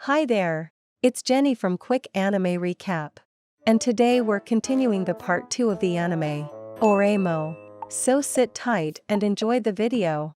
Hi there! It's Jenny from Quick Anime Recap. And today we're continuing the part 2 of the anime, Oremo. So sit tight and enjoy the video.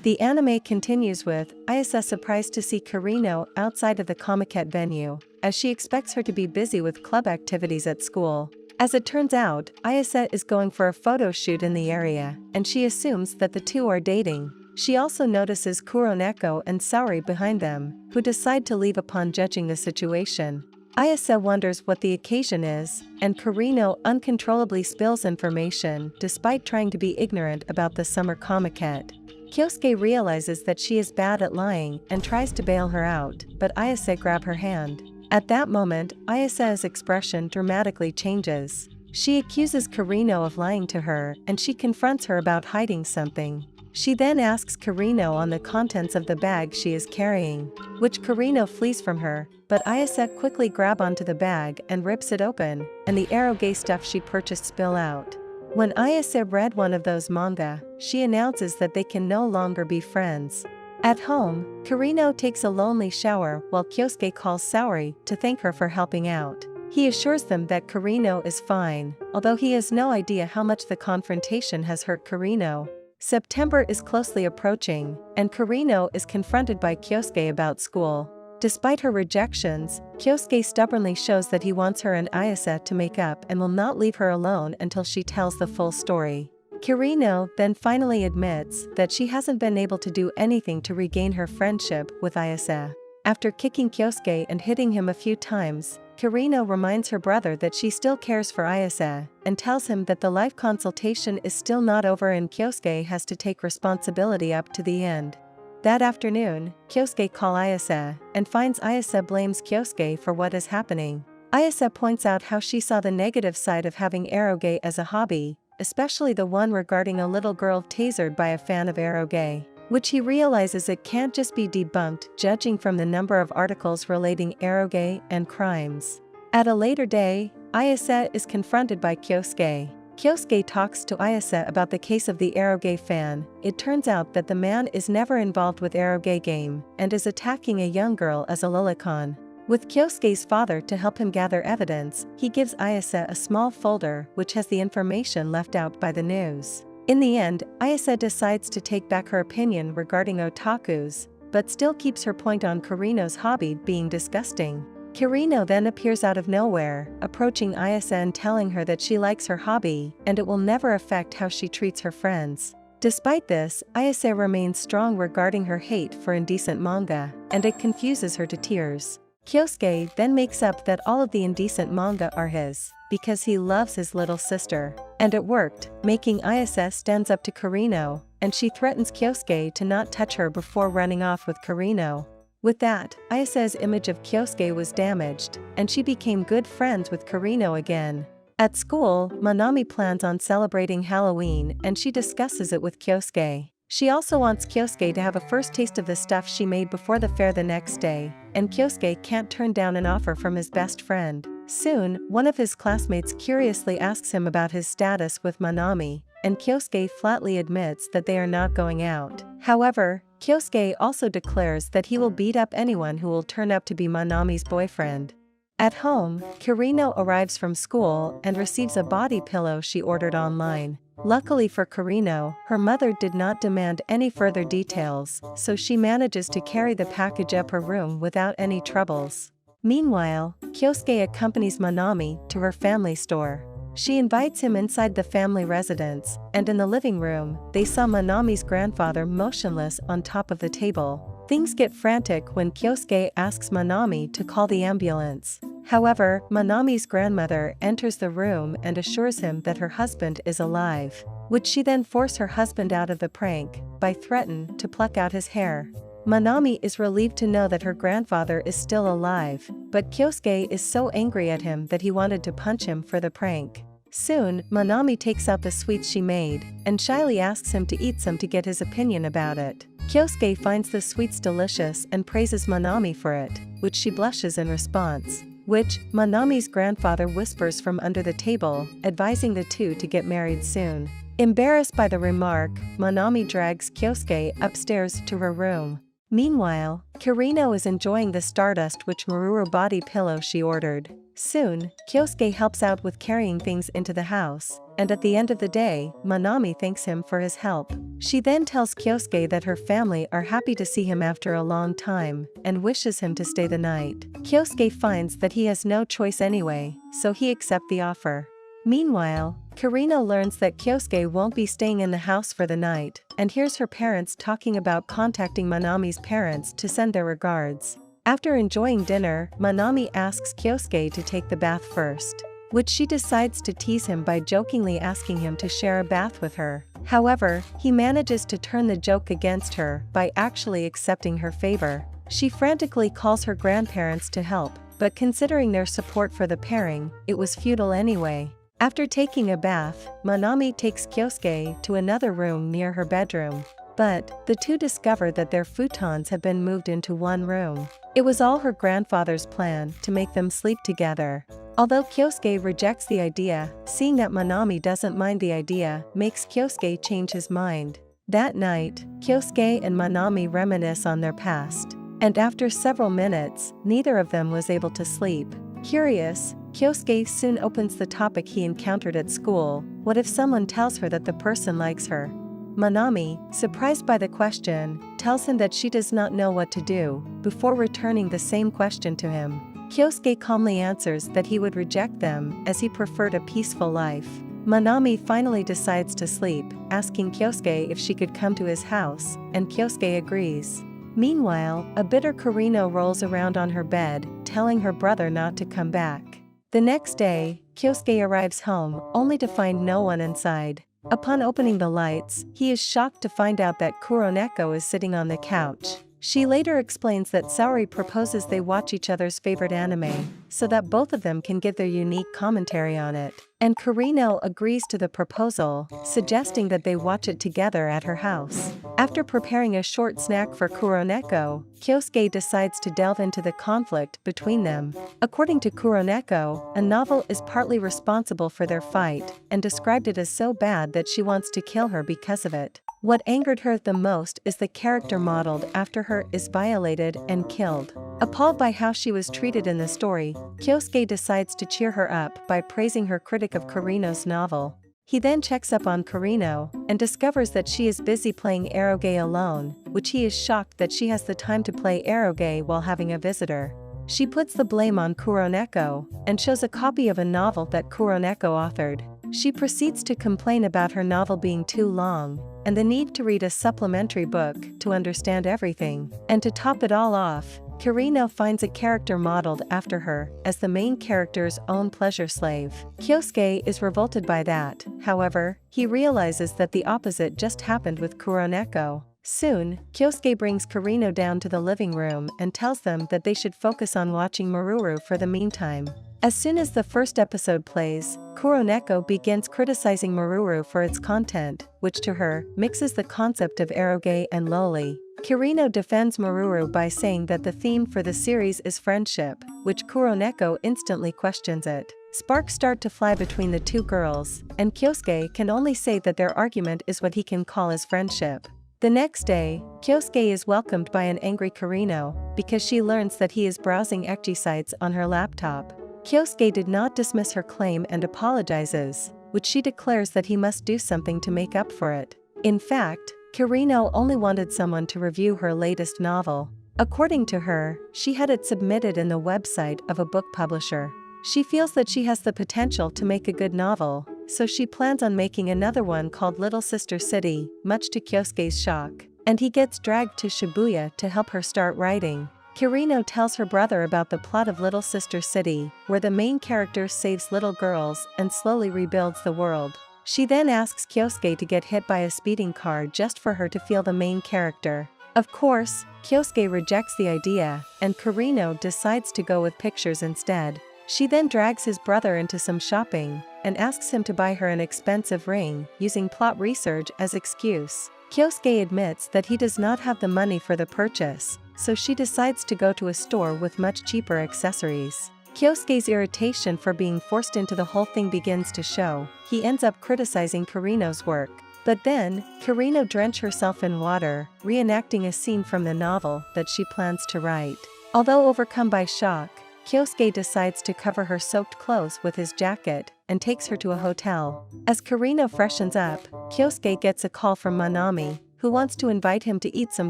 The anime continues with Ayase surprised to see Karino outside of the Comiket venue, as she expects her to be busy with club activities at school. As it turns out, Ayase is going for a photo shoot in the area, and she assumes that the two are dating. She also notices Kuroneko and Saori behind them, who decide to leave upon judging the situation. Ayase wonders what the occasion is, and Karino uncontrollably spills information despite trying to be ignorant about the summer Comiket. Kyosuke realizes that she is bad at lying and tries to bail her out, but Ayase grabs her hand. At that moment, Ayase's expression dramatically changes. She accuses Karino of lying to her, and she confronts her about hiding something. She then asks Karino on the contents of the bag she is carrying, which Karino flees from her, but Ayase quickly grabs onto the bag and rips it open, and the eroge stuff she purchased spill out. When Ayase read one of those manga, she announces that they can no longer be friends. At home, Karino takes a lonely shower while Kyosuke calls Saori to thank her for helping out. He assures them that Karino is fine, although he has no idea how much the confrontation has hurt Karino. September is closely approaching, and Karino is confronted by Kyosuke about school. Despite her rejections, Kyosuke stubbornly shows that he wants her and Ayase to make up and will not leave her alone until she tells the full story. Karino then finally admits that she hasn't been able to do anything to regain her friendship with Ayase. After kicking Kyosuke and hitting him a few times, Karino reminds her brother that she still cares for Ayase, and tells him that the life consultation is still not over and Kyosuke has to take responsibility up to the end. That afternoon, Kyosuke calls Ayase, and finds Ayase blames Kyosuke for what is happening. Ayase points out how she saw the negative side of having eroge as a hobby, especially the one regarding a little girl tasered by a fan of eroge, which he realizes it can't just be debunked judging from the number of articles relating eroge and crimes. At a later day, Ayase is confronted by Kyosuke. Kyosuke talks to Ayase about the case of the eroge fan. It turns out that the man is never involved with eroge game, and is attacking a young girl as a lolicon. With Kyosuke's father to help him gather evidence, he gives Ayase a small folder which has the information left out by the news. In the end, Ayase decides to take back her opinion regarding otakus, but still keeps her point on Karino's hobby being disgusting. Karino then appears out of nowhere, approaching Ayase and telling her that she likes her hobby, and it will never affect how she treats her friends. Despite this, Ayase remains strong regarding her hate for indecent manga, and it confuses her to tears. Kyosuke then makes up that all of the indecent manga are his, because he loves his little sister. And it worked, making Ayase stands up to Karino, and she threatens Kyosuke to not touch her before running off with Karino. With that, Ayase's image of Kyosuke was damaged, and she became good friends with Karino again. At school, Manami plans on celebrating Halloween and she discusses it with Kyosuke. She also wants Kyosuke to have a first taste of the stuff she made before the fair the next day, and Kyosuke can't turn down an offer from his best friend. Soon, one of his classmates curiously asks him about his status with Manami, and Kyosuke flatly admits that they are not going out. However, Kyosuke also declares that he will beat up anyone who will turn up to be Manami's boyfriend. At home, Karino arrives from school and receives a body pillow she ordered online. Luckily for Karino, her mother did not demand any further details, so she manages to carry the package up her room without any troubles. Meanwhile, Kyosuke accompanies Manami to her family store. She invites him inside the family residence, and in the living room, they saw Manami's grandfather motionless on top of the table. Things get frantic when Kyosuke asks Manami to call the ambulance. However, Manami's grandmother enters the room and assures him that her husband is alive, which she then forces her husband out of the prank by threatening to pluck out his hair. Manami is relieved to know that her grandfather is still alive, but Kyosuke is so angry at him that he wanted to punch him for the prank. Soon, Manami takes out the sweets she made, and shyly asks him to eat some to get his opinion about it. Kyosuke finds the sweets delicious and praises Manami for it, which she blushes in response, which Manami's grandfather whispers from under the table, advising the two to get married soon. Embarrassed by the remark, Manami drags Kyosuke upstairs to her room. Meanwhile, Kirino is enjoying the Stardust Witch Maruru body pillow she ordered. Soon, Kyosuke helps out with carrying things into the house, and at the end of the day, Manami thanks him for his help. She then tells Kyosuke that her family are happy to see him after a long time, and wishes him to stay the night. Kyosuke finds that he has no choice anyway, so he accepts the offer. Meanwhile, Kirino learns that Kyosuke won't be staying in the house for the night, and hears her parents talking about contacting Manami's parents to send their regards. After enjoying dinner, Manami asks Kyosuke to take the bath first, which she decides to tease him by jokingly asking him to share a bath with her. However, he manages to turn the joke against her by actually accepting her favor. She frantically calls her grandparents to help, but considering their support for the pairing, it was futile anyway. After taking a bath, Manami takes Kyosuke to another room near her bedroom. But, the two discover that their futons have been moved into one room. It was all her grandfather's plan to make them sleep together. Although Kyosuke rejects the idea, seeing that Manami doesn't mind the idea makes Kyosuke change his mind. That night, Kyosuke and Manami reminisce on their past. And after several minutes, neither of them was able to sleep. Curious, Kyosuke soon opens the topic he encountered at school. What if someone tells her that the person likes her? Manami, surprised by the question, tells him that she does not know what to do, before returning the same question to him. Kyosuke calmly answers that he would reject them as he preferred a peaceful life. Manami finally decides to sleep, asking Kyosuke if she could come to his house, and Kyosuke agrees. Meanwhile, a bitter Kirino rolls around on her bed, telling her brother not to come back. The next day, Kyosuke arrives home, only to find no one inside. Upon opening the lights, he is shocked to find out that Kuroneko is sitting on the couch. She later explains that Saori proposes they watch each other's favorite anime, so that both of them can give their unique commentary on it. And Kirino agrees to the proposal, suggesting that they watch it together at her house. After preparing a short snack for Kuroneko, Kyosuke decides to delve into the conflict between them. According to Kuroneko, a novel is partly responsible for their fight, and described it as so bad that she wants to kill her because of it. What angered her the most is the character modeled after her is violated and killed. Appalled by how she was treated in the story, Kyosuke decides to cheer her up by praising her critic of Kirino's novel. He then checks up on Kirino, and discovers that she is busy playing eroge alone, which he is shocked that she has the time to play eroge while having a visitor. She puts the blame on Kuroneko, and shows a copy of a novel that Kuroneko authored. She proceeds to complain about her novel being too long, and the need to read a supplementary book to understand everything. And to top it all off, Kirino finds a character modeled after her as the main character's own pleasure slave. Kyosuke is revolted by that, however, he realizes that the opposite just happened with Kuroneko. Soon, Kyosuke brings Kirino down to the living room and tells them that they should focus on watching Maruru for the meantime. As soon as the first episode plays, Kuroneko begins criticizing Maruru for its content, which to her, mixes the concept of eroge and loli. Kirino defends Maruru by saying that the theme for the series is friendship, which Kuroneko instantly questions it. Sparks start to fly between the two girls, and Kyosuke can only say that their argument is what he can call as friendship. The next day, Kyosuke is welcomed by an angry Kirino, because she learns that he is browsing Ecchi sites on her laptop. Kyosuke did not dismiss her claim and apologizes, which she declares that he must do something to make up for it. In fact, Kirino only wanted someone to review her latest novel. According to her, she had it submitted in the website of a book publisher. She feels that she has the potential to make a good novel, so she plans on making another one called Little Sister City, much to Kyosuke's shock. And he gets dragged to Shibuya to help her start writing. Kirino tells her brother about the plot of Little Sister City, where the main character saves little girls and slowly rebuilds the world. She then asks Kyosuke to get hit by a speeding car just for her to feel the main character. Of course, Kyosuke rejects the idea, and Kirino decides to go with pictures instead. She then drags his brother into some shopping, and asks him to buy her an expensive ring, using plot research as excuse. Kyosuke admits that he does not have the money for the purchase, so she decides to go to a store with much cheaper accessories. Kyosuke's irritation for being forced into the whole thing begins to show. He ends up criticizing Kirino's work. But then, Karino drenches herself in water, reenacting a scene from the novel that she plans to write. Although overcome by shock, Kyosuke decides to cover her soaked clothes with his jacket and takes her to a hotel. As Karino freshens up, Kyosuke gets a call from Manami, who wants to invite him to eat some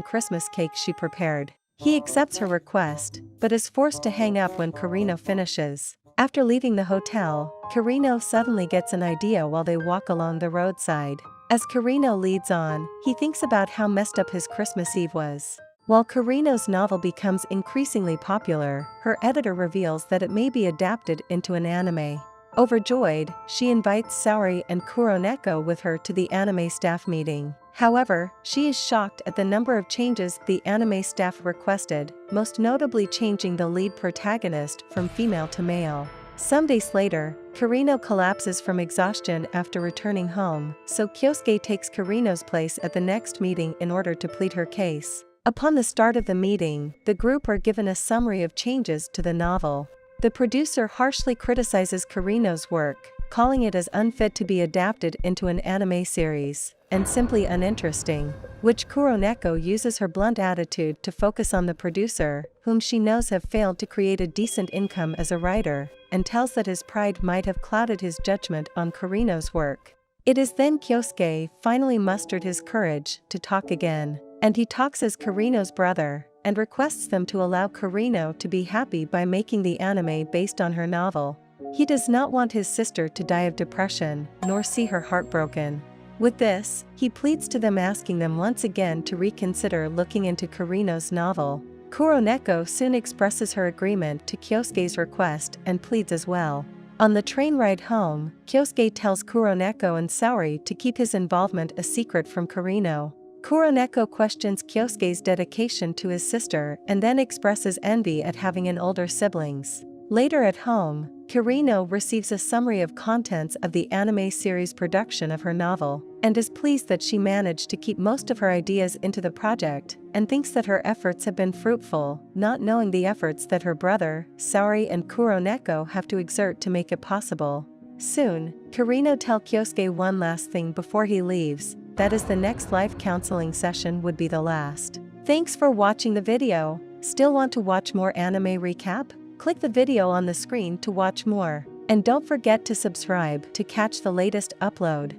Christmas cake she prepared. He accepts her request, but is forced to hang up when Karino finishes. After leaving the hotel, Karino suddenly gets an idea while they walk along the roadside. As Karino leads on, he thinks about how messed up his Christmas Eve was. While Karino's novel becomes increasingly popular, her editor reveals that it may be adapted into an anime. Overjoyed, she invites Saori and Kuroneko with her to the anime staff meeting. However, she is shocked at the number of changes the anime staff requested, most notably changing the lead protagonist from female to male. Some days later, Karino collapses from exhaustion after returning home, so Kyosuke takes Karino's place at the next meeting in order to plead her case. Upon the start of the meeting, the group are given a summary of changes to the novel. The producer harshly criticizes Karino's work, calling it as unfit to be adapted into an anime series, and simply uninteresting, which Kuroneko uses her blunt attitude to focus on the producer, whom she knows have failed to create a decent income as a writer, and tells that his pride might have clouded his judgment on Karino's work. It is then Kyosuke finally mustered his courage to talk again, and he talks as Karino's brother, and requests them to allow Karino to be happy by making the anime based on her novel. He does not want his sister to die of depression, nor see her heartbroken. With this, he pleads to them, asking them once again to reconsider looking into Karino's novel. Kuroneko soon expresses her agreement to Kyosuke's request and pleads as well. On the train ride home, Kyosuke tells Kuroneko and Saori to keep his involvement a secret from Karino. Kuroneko questions Kyosuke's dedication to his sister and then expresses envy at having an older siblings. Later at home, Karino receives a summary of contents of the anime series production of her novel, and is pleased that she managed to keep most of her ideas into the project, and thinks that her efforts have been fruitful, not knowing the efforts that her brother, Saori and Kuroneko have to exert to make it possible. Soon, Karino tells Kyosuke one last thing before he leaves, that is the next life counseling session would be the last. Thanks for watching the video. Still want to watch more anime recap? Click the video on the screen to watch more. And don't forget to subscribe to catch the latest upload.